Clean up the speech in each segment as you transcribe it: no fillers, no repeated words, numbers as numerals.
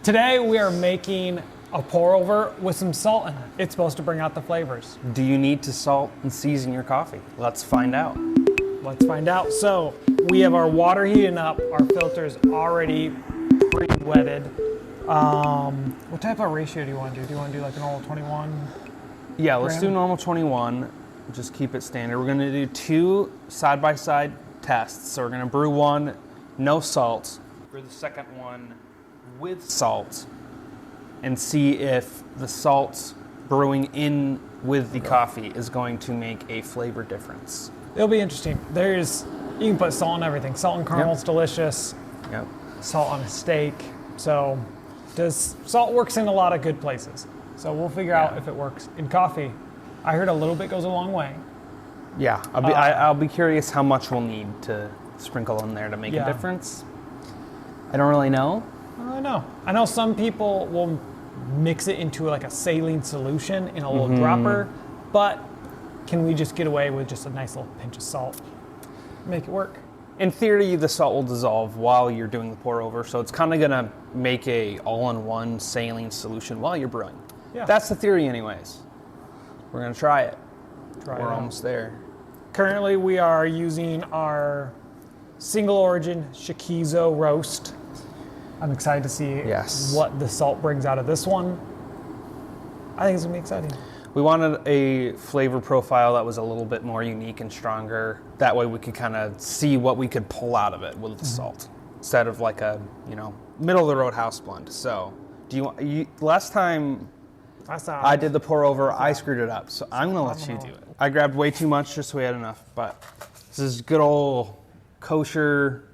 Today we are making a pour over with some salt in it. It's supposed to bring out the flavors. Do you need to salt and season your coffee? Let's find out. Let's find out. So we have our water heating up. Our filter's already pre-wetted. What type of ratio do you want to do? Do you want to do like a normal 21? Yeah, let's do normal 21. Just keep it standard. We're gonna do 2 side-by-side tests. So we're gonna brew one, no salt. Brew the second one with salt and see if the salt brewing in with the coffee is going to make a flavor difference. It'll be interesting. You can put salt on everything. Salt and caramel's delicious. Yep. Salt on a steak. So salt works in a lot of good places. So we'll figure out if it works in coffee. I heard a little bit goes a long way. Yeah, I'll be curious how much we'll need to sprinkle in there to make a difference. I don't really know. I don't know. I know some people will mix it into like a saline solution in a little dropper, but can we just get away with just a nice little pinch of salt? Make it work. In theory, the salt will dissolve while you're doing the pour over, so it's kind of gonna make a all-in-one saline solution while you're brewing. Yeah. That's the theory anyways. We're gonna try it. We're almost there. Currently we are using our single origin Shikizo roast. I'm excited to see what the salt brings out of this one. I think it's gonna be exciting. We wanted a flavor profile that was a little bit more unique and stronger. That way we could kind of see what we could pull out of it with the salt, instead of like a, middle of the road house blend. So, last time I did the pour over, I screwed it up. So I'm gonna let you do it. I grabbed way too much just so we had enough, but this is good old kosher,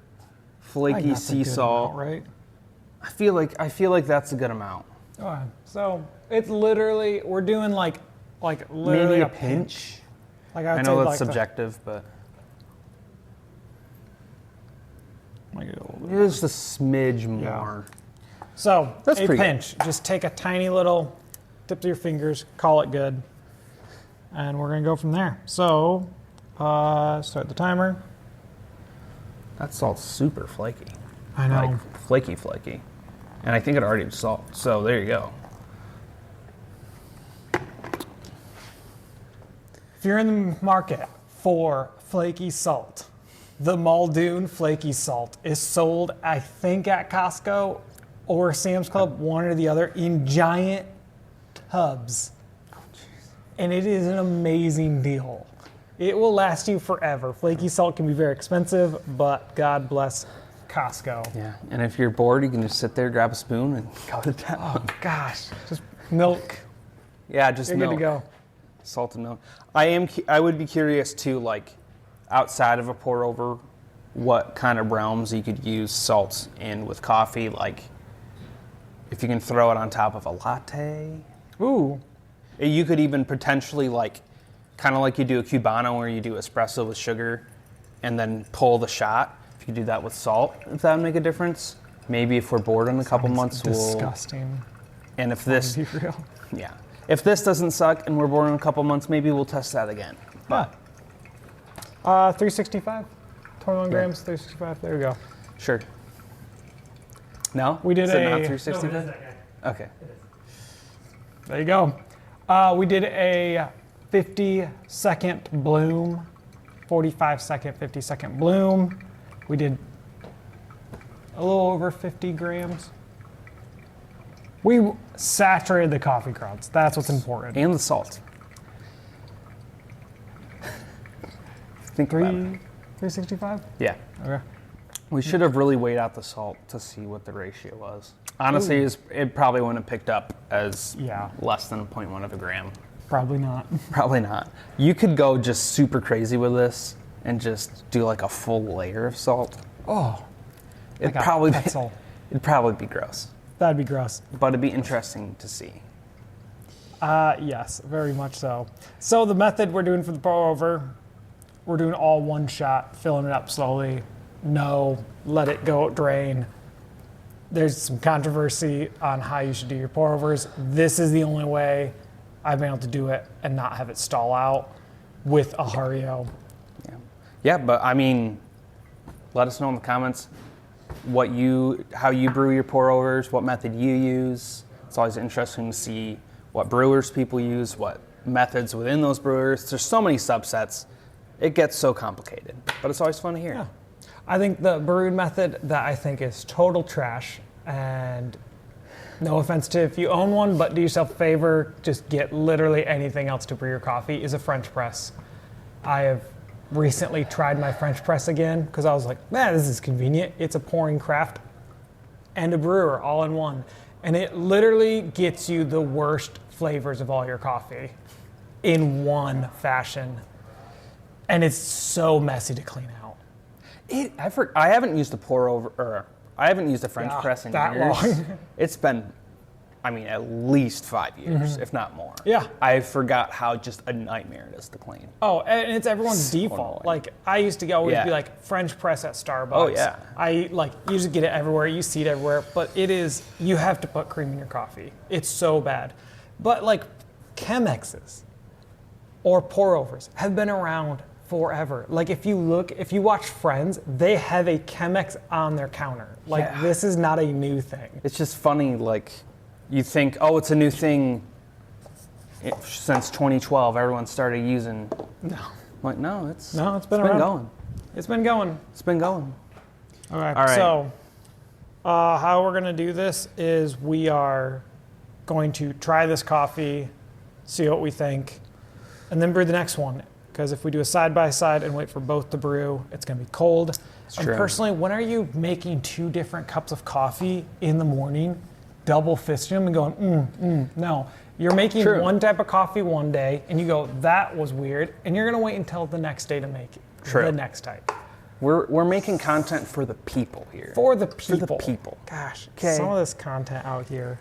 flaky sea salt. Right? I feel like that's a good amount. Okay. So it's literally, we're doing like literally maybe a a pinch. Like I know that's subjective, but just a smidge more. So that's a pretty pinch. good. Just take a tiny little tips of your fingers, call it good, and we're gonna go from there. So start the timer. That salt's super flaky. I know. Like flaky. And I think it already was salt. So there you go. If you're in the market for flaky salt, the Muldoon flaky salt is sold, I think, at Costco or Sam's Club, one or the other, in giant tubs. And it is an amazing deal. It will last you forever. Flaky salt can be very expensive, but God bless Costco. Yeah, and if you're bored, you can just sit there, grab a spoon, and go to town. Oh gosh, just milk. Yeah, just You're milk. good to go. Salted milk. I would be curious too, like outside of a pour over, what kind of realms you could use salt in with coffee. Like if you can throw it on top of a latte. Ooh. You could even potentially kind of like you do a Cubano where you do espresso with sugar and then pull the shot. If you could do that with salt, if that would make a difference. Maybe if we're bored in a couple months, disgusting. And if this, Be real. yeah, if this doesn't suck and we're bored in a couple months, maybe we'll test that again. But 365, 21 grams, 365. There we go. Sure. No, We did Is it a- not No, 365? Okay. There you go. We did a 50-second bloom, 45-second, 50-second bloom. We did a little over 50 grams. We saturated the coffee grounds. That's what's important. And the salt. Think about it. 365? Yeah. Okay. We should have really weighed out the salt to see what the ratio was. Honestly, it probably wouldn't have picked up as less than 0.1 of a gram. Probably not. Probably not. You could go just super crazy with this and just do like a full layer of salt. Oh. It'd probably be gross. That'd be gross. But it'd be interesting to see. Yes, very much so. So the method we're doing for the pour over, we're doing all one shot, filling it up slowly. No, let it go drain. There's some controversy on how you should do your pour overs. This is the only way I've been able to do it and not have it stall out with a Hario. Yeah, but I mean, let us know in the comments. how you brew your pour overs, what method you use. It's always interesting to see what brewers people use, what methods within those brewers. There's so many subsets. It gets so complicated, but it's always fun to hear. Yeah. I think the brewed method that I think is total trash, and no offense to if you own one, but do yourself a favor, just get literally anything else to brew your coffee, is a French press. I have recently tried my French press again because I was like, man, this is convenient. It's a pouring craft and a brewer all in one. And it literally gets you the worst flavors of all your coffee in one fashion. And it's so messy to clean out. I haven't used a pour over, or I haven't used a French press in that years. long. It's been, at least 5 years, if not more. Yeah. I forgot how just a nightmare it is to clean. Oh, and it's everyone's So default. annoying. Like, I used to always Yeah. be like French press at Starbucks. Oh, yeah. I usually get it everywhere. You see it everywhere, but you have to put cream in your coffee. It's so bad. But like Chemexes or pour overs have been around forever. Like if you watch Friends, they have a Chemex on their counter. Like Yeah. this is not a new thing. It's just funny, like, you think, oh, it's a new thing since 2012. Everyone started using. No. I'm like, no, it's been it's been around. going. It's been going. It's been going. All right. All right. So, how we're going to do this is we are going to try this coffee, see what we think, and then brew the next one. Because if we do a side by side and wait for both to brew, it's going to be cold. And true. personally, when are you making 2 different cups of coffee in the morning, double fisting them and going, no. You're making True. one type of coffee one day, and you go, that was weird, and you're going to wait until the next day to make it. True. The next type. We're making content for the people here. For the For people. the people. Gosh, 'Kay. some of this content out here.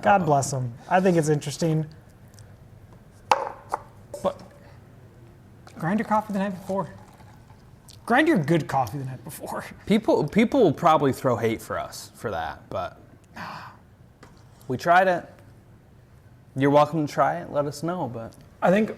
God bless them. I think it's interesting. But grind your coffee the night before. Grind your good coffee the night before. People will probably throw hate for us for that, but we tried it. You're welcome to try it. Let us know. But I think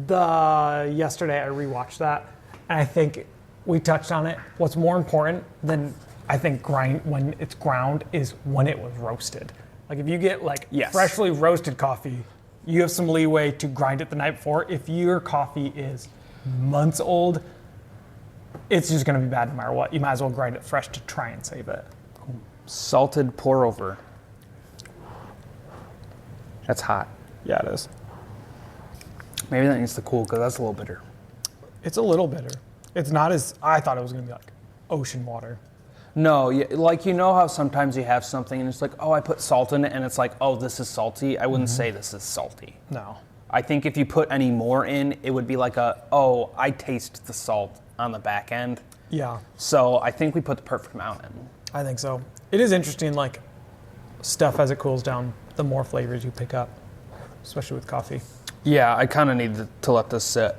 yesterday I rewatched that, and I think we touched on it. What's more important than I think when it's ground is when it was roasted. Like if you get Yes. freshly roasted coffee, you have some leeway to grind it the night before. If your coffee is months old, it's just going to be bad no matter what. You might as well grind it fresh to try and save it. salted pour over. That's hot. Yeah, it is. Maybe that needs to cool because that's a little bitter. It's a little bitter. It's not as I thought it was going to be like ocean water. No, like you know how sometimes you have something and it's like, oh, I put salt in it and it's like, oh, this is salty. I wouldn't say this is salty. No. I think if you put any more in, it would be like oh, I taste the salt on the back end. Yeah, So I think we put the perfect amount in. I think so. It is interesting, like stuff as it cools down, the more flavors you pick up, especially with coffee. Yeah, I kind of need to let this sit,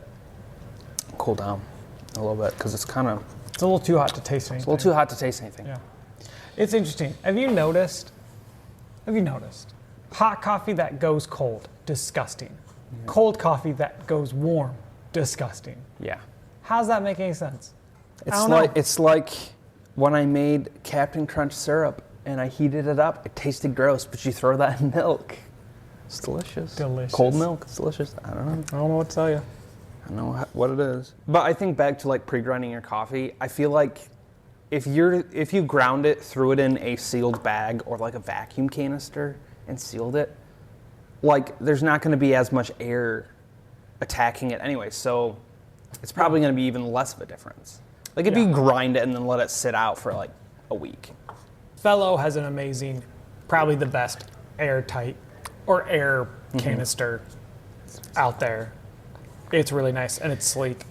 cool down a little bit because it's a It's a little too hot to taste anything. little too hot to taste anything. Yeah. It's interesting. Have you noticed? Hot coffee that goes cold, disgusting. Cold coffee that goes warm, disgusting. Yeah. How's that make any sense? I It's don't like know. it's like when I made Captain Crunch syrup and I heated it up. It tasted gross, but you throw that in milk. It's delicious. Delicious. Cold milk, it's delicious. I don't know. I don't know what to tell you. I don't know what it is. But I think back to like pre-grinding your coffee. I feel like if you ground it, threw it in a sealed bag or like a vacuum canister and sealed it, like there's not going to be as much air attacking it anyway. So it's probably going to be even less of a difference. Like if you grind it and then let it sit out for like a week. Fellow has an amazing, probably the best airtight or air canister out there. It's really nice and it's sleek.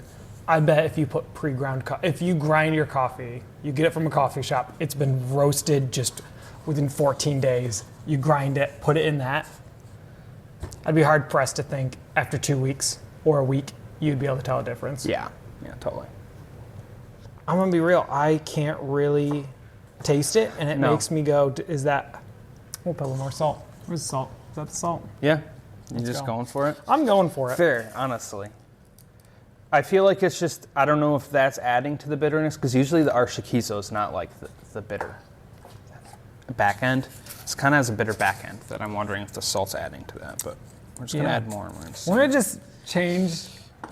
I bet if you put pre-ground, if you grind your coffee, you get it from a coffee shop, it's been roasted just within 14 days. You grind it, put it in that. I'd be hard pressed to think after 2 weeks or a week, you'd be able to tell a difference. Yeah, totally. I'm gonna be real. I can't really taste it, and it No. makes me go, "Is that?" We'll put a little more salt. Where's the salt? Is that the salt? Yeah, you just go. going for it? I'm going for it. Fair, honestly. I feel like it's just, I don't know if that's adding to the bitterness, because usually our Shikiso is not like the bitter back end. It kind of has a bitter back end that I'm wondering if the salt's adding to that, but we're just going to add more. And We're going to just change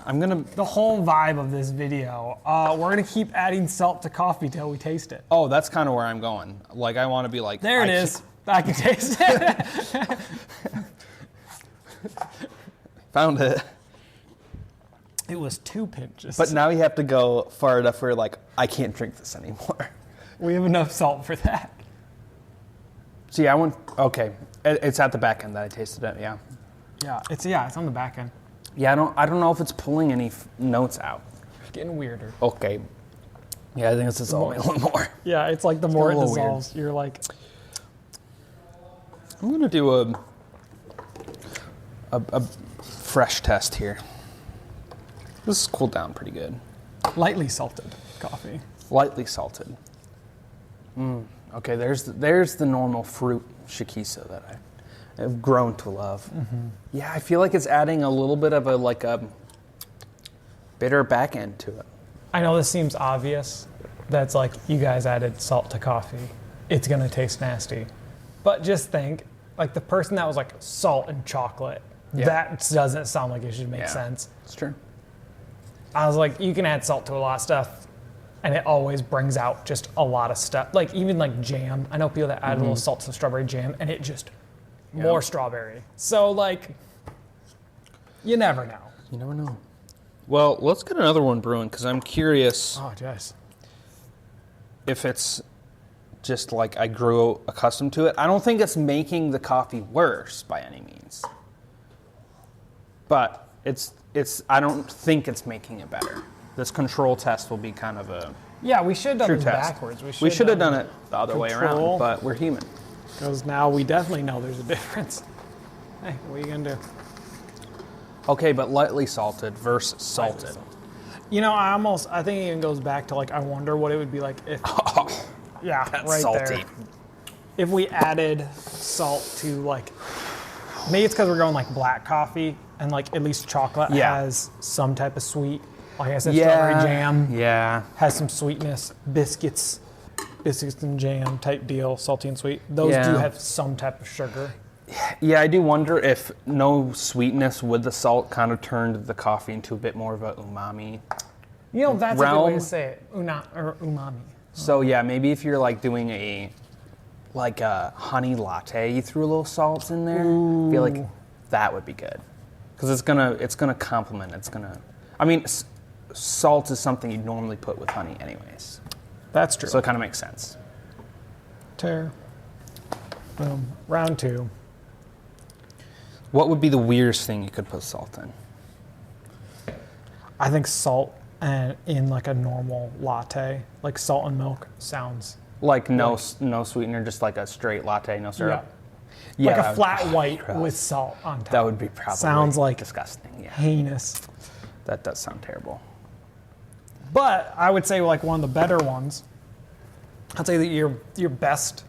the whole vibe of this video. We're going to keep adding salt to coffee till we taste it. Oh, that's kind of where I'm going. Like, I want to be like... There it is. I can taste it. Found it. It was 2 pinches. But now you have to go far enough where, like, I can't drink this anymore. We have enough salt for that. See, I want... Okay. It's at the back end that I tasted it, yeah. Yeah, it's on the back end. Yeah, I don't know if it's pulling any notes out. It's getting weirder. Okay. Yeah, I think it's dissolving a little more. Yeah, it's like the more it a little dissolves, you're like... I'm going to do a fresh test here. This is cooled down pretty good. Lightly salted coffee. Lightly salted. Okay, there's the normal fruit Shikiso that I've grown to love. Mm-hmm. Yeah, I feel like it's adding a little bit of a bitter back end to it. I know this seems obvious. That's like, you guys added salt to coffee. It's going to taste nasty. But just think, like the person that was like salt and chocolate, that doesn't sound like it should make sense. It's true. I was like, you can add salt to a lot of stuff, and it always brings out just a lot of stuff. Like even like jam. I know people that add a little salt to strawberry jam, and it just more strawberry. So like, you never know. You never know. Well, let's get another one brewing, because I'm curious. Oh, yes. If it's just like I grew accustomed to it. I don't think it's making the coffee worse by any means. But I don't think it's making it better. This control test will be kind of a we should have done true it test. backwards. We should have done it the other way control. around, but we're human. Because now we definitely know there's a difference. Hey, what are you going to do? Okay, but lightly salted versus salted. You know, I think it even goes back to like, I wonder what it would be like if, That's right salty. there. If we added salt to like, maybe it's because we're going like black coffee and like at least chocolate has some type of sweet. Like I said, strawberry jam has some sweetness. Biscuits and jam type deal, salty and sweet. Those do have some type of sugar. Yeah, I do wonder if no sweetness with the salt kind of turned the coffee into a bit more of a umami. You know, that's a good way to say it. Umami. So yeah, maybe if you're like doing a honey latte, you threw a little salt in there. I feel like that would be good, because it's gonna complement. I mean, salt is something you'd normally put with honey, anyways. That's true. So it kind of makes sense. Tear. Boom. Round 2. What would be the weirdest thing you could put salt in? I think salt and in like a normal latte, like salt and milk sounds like no sweetener, just like a straight latte, no syrup. Yeah, like a flat white with salt on top. That would be probably sounds like disgusting. Yeah, heinous. That does sound terrible. But I would say like one of the better ones. I'd say that your best,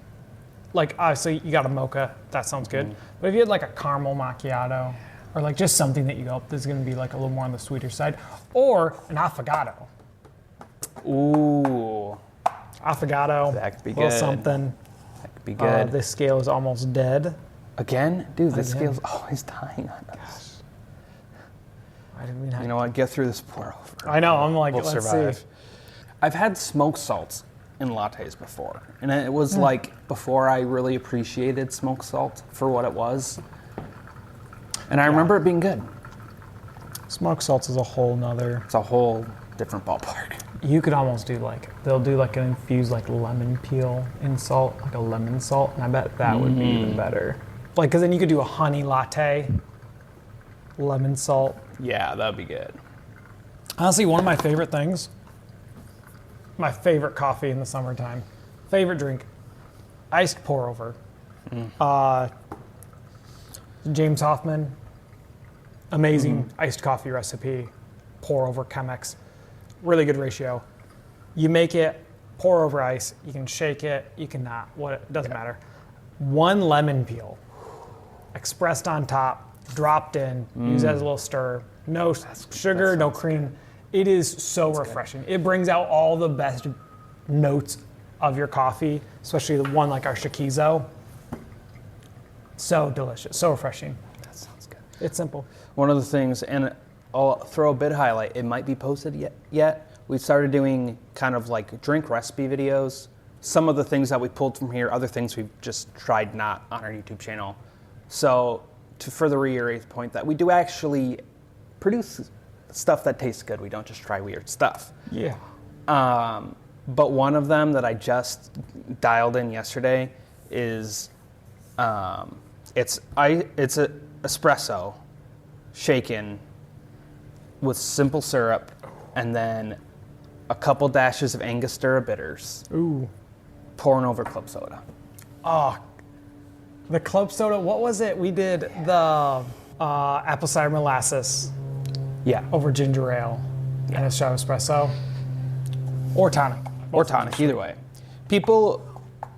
like obviously you got a mocha, that sounds good. But if you had like a caramel macchiato, or like just something that you go, this is going to be like a little more on the sweeter side, or an affogato. Ooh, affogato. That could be little good. something. That could be good. This scale is almost dead. Again, dude, this scale's always dying on us. I didn't mean. You know what? Get through this pour over. I know. I'm like, we'll let's survive. see. I've had smoked salts in lattes before, and it was like before I really appreciated smoked salt for what it was. And I remember it being good. Smoked salts is a whole nother. It's a whole different ballpark. You could almost do like, they'll do like an infused like lemon peel in salt, like a lemon salt, and I bet that would be even better. Like, because then you could do a honey latte, lemon salt. Yeah, that'd be good. Honestly, one of my favorite things, my favorite coffee in the summertime, favorite drink, iced pour over. James Hoffman, amazing iced coffee recipe, pour over Chemex, really good ratio. You make it, pour over ice, you can shake it, you can not, it doesn't matter. 1 lemon peel, expressed on top, dropped in, use as a little stir, no sugar, no cream. It is so refreshing. It brings out all the best notes of your coffee, especially the one like our Shikizo. So delicious, so refreshing. That sounds good. It's simple. One of the things, and I'll throw a bit highlight, it might be posted yet. We've started doing kind of like drink recipe videos. Some of the things that we pulled from here, other things we've just tried not on our YouTube channel. So to further reiterate the point that we do actually produce stuff that tastes good. We don't just try weird stuff. Yeah. But one of them that I just dialed in yesterday is it's a espresso shaken with simple syrup and then a couple dashes of Angostura bitters. Ooh. Pouring over club soda. Oh, the club soda. What was it? We did the apple cider molasses Yeah. over ginger ale and a shot of espresso or tonic. Or tonic, either way. People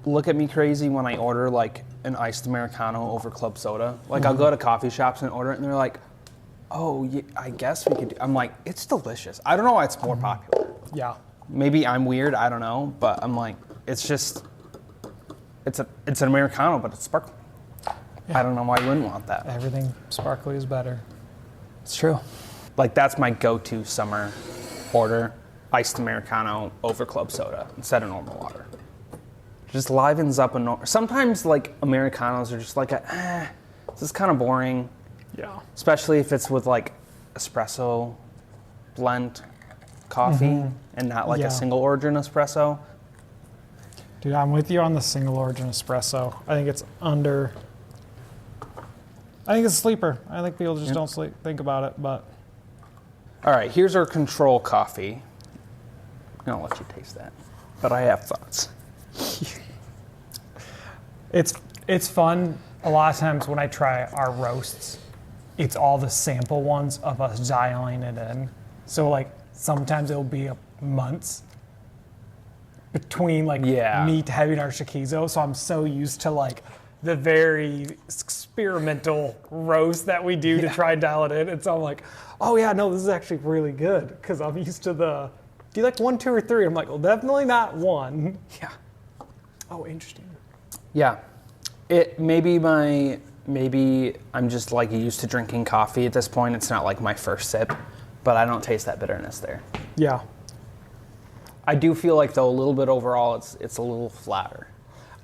look at me crazy when I order like an iced Americano over club soda. Like I'll go to coffee shops and order it and they're like, oh, yeah, I guess we could do. I'm like, it's delicious. I don't know why it's more popular. Yeah. Maybe I'm weird, I don't know, but I'm like, it's just, it's an Americano, but it's sparkling. Yeah. I don't know why you wouldn't want that. Everything sparkly is better. It's true. Like that's my go-to summer order, iced Americano over club soda instead of normal water. Just livens up sometimes like Americanos are just like this is kind of boring. Yeah. Especially if it's with like espresso blend coffee and not like Yeah. a single origin espresso. Dude, I'm with you on the single origin espresso. I think it's a sleeper. I think people just don't think about it, but. All right, here's our control coffee. I'm gonna let you taste that, but I have thoughts. It's fun. A lot of times when I try our roasts, it's all the sample ones of us dialing it in. So like sometimes it'll be months between like me having our Shikizo. So I'm so used to like the very experimental roast that we do to try and dial it in. And so I'm like, oh yeah, no, this is actually really good because I'm used to do you like 1, 2, or 3? I'm like, well, definitely not 1. Yeah. Oh, interesting. Yeah. Maybe I'm just like used to drinking coffee at this point. It's not like my first sip, but I don't taste that bitterness there. Yeah. I do feel like though a little bit overall it's a little flatter.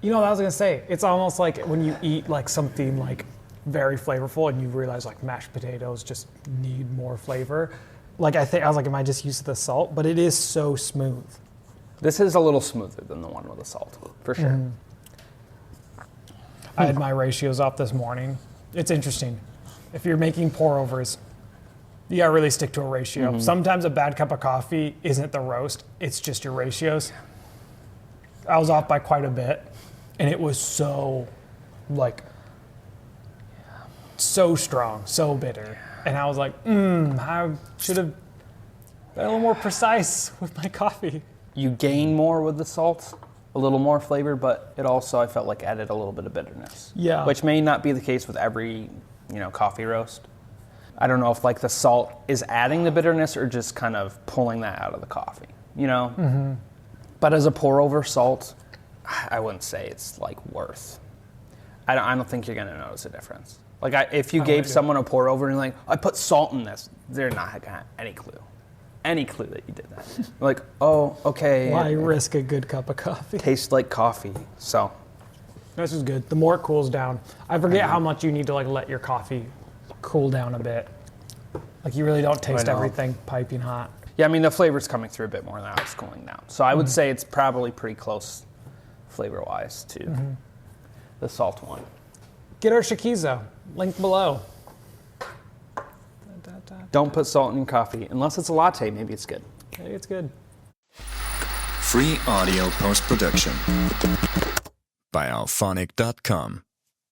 You know what I was gonna say? It's almost like when you eat like something like very flavorful and you realize like mashed potatoes just need more flavor. Like I was like, am I just used to the salt? But it is so smooth. This is a little smoother than the one with the salt, for sure. I had my ratios up this morning. It's interesting. If you're making pour overs, you gotta really stick to a ratio. Sometimes a bad cup of coffee isn't the roast, it's just your ratios. I was off by quite a bit, and it was so strong, so bitter. And I was like, I should have been a little more precise with my coffee. You gain more with the salt, a little more flavor, but it also I felt like added a little bit of bitterness. Yeah. Which may not be the case with every, coffee roast. I don't know if like the salt is adding the bitterness or just kind of pulling that out of the coffee, But as a pour over salt, I wouldn't say it's like worth. I don't think you're gonna notice a difference. Like if you gave someone a pour over and you're like, I put salt in this, they're not gonna have any clue that you did that. Like, oh, okay. Why risk a good cup of coffee? Tastes like coffee, so. This is good. The more it cools down, I forget how much you need to like let your coffee cool down a bit. Like you really don't taste everything piping hot. Yeah, I mean the flavor's coming through a bit more now it's cooling down. So I would say it's probably pretty close flavor-wise to the salt one. Get our Shikizo, link below. Don't put salt in your coffee unless it's a latte. Maybe it's good. Maybe it's good. Free audio post-production by alphonic.com.